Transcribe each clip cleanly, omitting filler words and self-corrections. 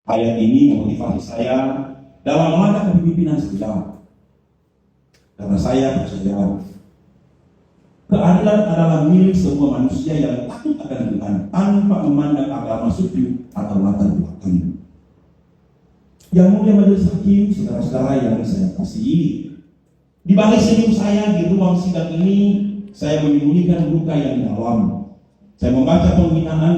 Ayat ini memotivasi saya dalam melangkah kepemimpinan saya. Karena saya percaya keadilan adalah milik semua manusia yang takut akan Tuhan tanpa memandang agama, suku atau latar belakang. Yang mulia majelis hakim, saudara-saudara yang saya kasihi, di balik senyum saya di ruang sidang ini, saya menyembunyikan luka yang dalam. Saya membaca penghinaan,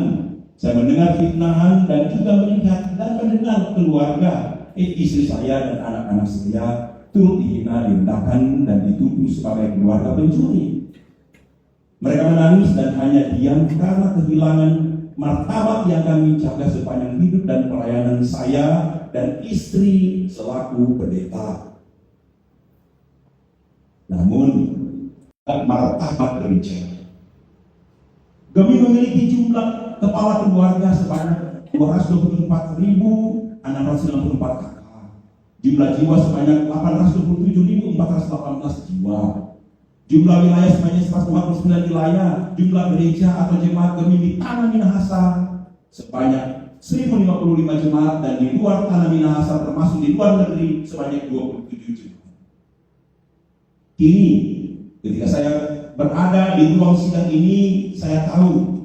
saya mendengar fitnahan, dan juga melihat dan mendengar keluarga, istri saya dan anak-anak saya turut dihina, direndahkan, dan dituduh sebagai keluarga pencuri. Mereka menangis dan hanya diam karena kehilangan martabat yang kami jaga sepanjang hidup dan pelayanan saya dan istri selaku pendeta. Namun, martabat gereja, kami memiliki jumlah kepala keluarga sebanyak 224.664 kakak, jumlah jiwa sebanyak 827.418 jiwa, jumlah wilayah sebanyak 149 wilayah, jumlah gereja atau jemaat kami di tanah Minahasa sebanyak 1055 jemaat, dan di luar tanah Minahasa termasuk di luar negeri sebanyak 27 jemaat. Kini ketika saya berada di ruang sidang ini, saya tahu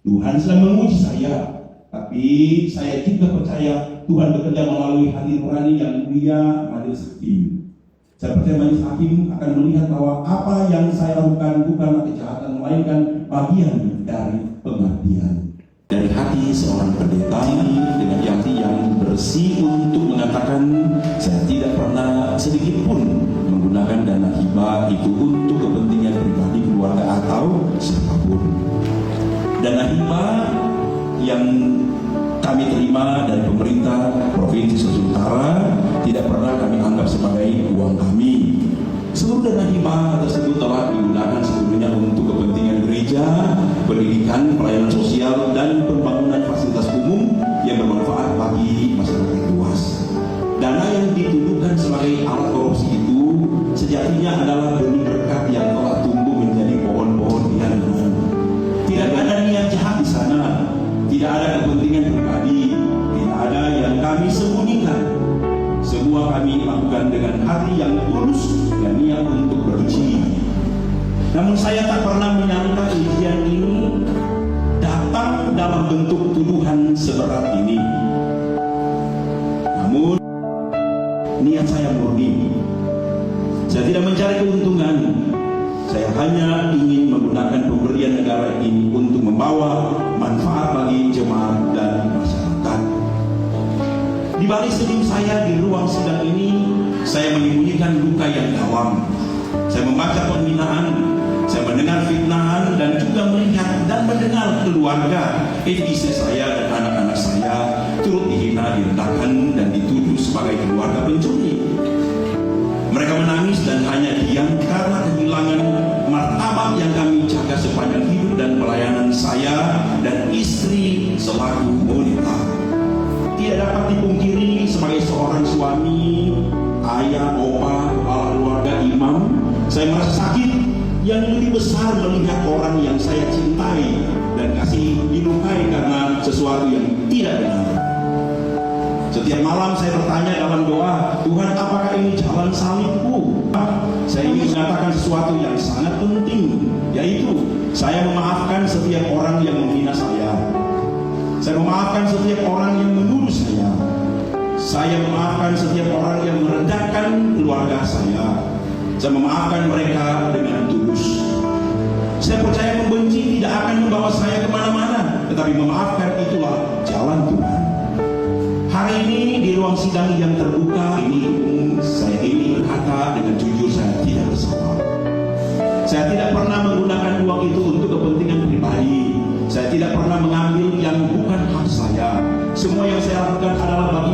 Tuhan sedang menguji saya, tapi saya juga percaya Tuhan bekerja melalui hati nurani yang mulia majelis hakim. Saya percaya majelis hakim akan melihat bahwa apa yang saya lakukan bukanlah kejahatan, melainkan bagian dari pengabdian. Dari hati seorang pendeta dengan hati yang bersih untuk mengatakan, saya tidak pernah sedikit pun menggunakan dana hibah itu untuk kepentingan pribadi, keluarga, atau siapapun. Dana hibah yang kami terima dari pemerintah Provinsi Sulawesi Utara tidak pernah kami anggap sebagai uang kami. Seluruh dana hibah tersebut telah digunakan seluruhnya untuk kepentingan gereja, pendidikan, pelayanan sosial, dan pembangunan fasilitas umum yang bermanfaat bagi masyarakat luas. Dana yang dituduhkan sebagai alat korupsi itu sejatinya adalah benih berkat yang telah tumbuh menjadi pohon-pohon di hadapan. Tidak ada niat jahat di sana, tidak ada kepentingan pribadi, tidak ada yang kami sembunyikan. Semua kami lakukan dengan hati yang tulus dan niat untuk beruji. Namun saya tak pernah menyangka ujian ini datang dalam bentuk tuduhan seberat ini. Namun niat saya murni. Saya tidak mencari keuntungan. Saya hanya ingin menggunakan pemberian negara ini untuk membawa manfaat bagi jemaat dan masyarakat. Di balik senyum saya di ruang sidang ini, saya menyembunyikan luka yang dalam. Saya membaca penghinaan, saya mendengar fitnahan, dan juga melihat dan mendengar keluarga, istri saya dan anak-anak saya turut dihina, direndahkan, dan dituduh sebagai keluarga pencuri. Mereka menangis dan hanya diam karena kehilangan martabat yang kami jaga sepanjang hidup dan pelayanan saya dan istri selaku wanita. Tidak dapat dipungkiri sebagai seorang suami, ayah, opa, kepala keluarga, imam, saya merasa sakit yang lebih besar melihat orang yang saya cintai dan kasih dilukai karena sesuatu yang tidak benar. Setiap malam saya bertanya dalam doa, Tuhan, apakah ini jalan salibku? Saya ingin mengatakan sesuatu yang sangat penting, yaitu saya memaafkan setiap orang yang menghina saya. Saya memaafkan setiap orang yang menuduh saya. Saya memaafkan setiap orang yang merendahkan keluarga saya. Saya memaafkan mereka dengan tulus. Saya percaya membenci tidak akan membawa saya kemana-mana, tetapi memaafkan itulah jalan Tuhan. Hari ini di ruang sidang yang terbuka ini, saya ingin berkata dengan jujur, saya tidak bersalah. Saya tidak pernah menggunakan uang itu untuk kepentingan pribadi. Saya tidak pernah mengambil yang bukan hak saya. Semua yang saya lakukan adalah bagi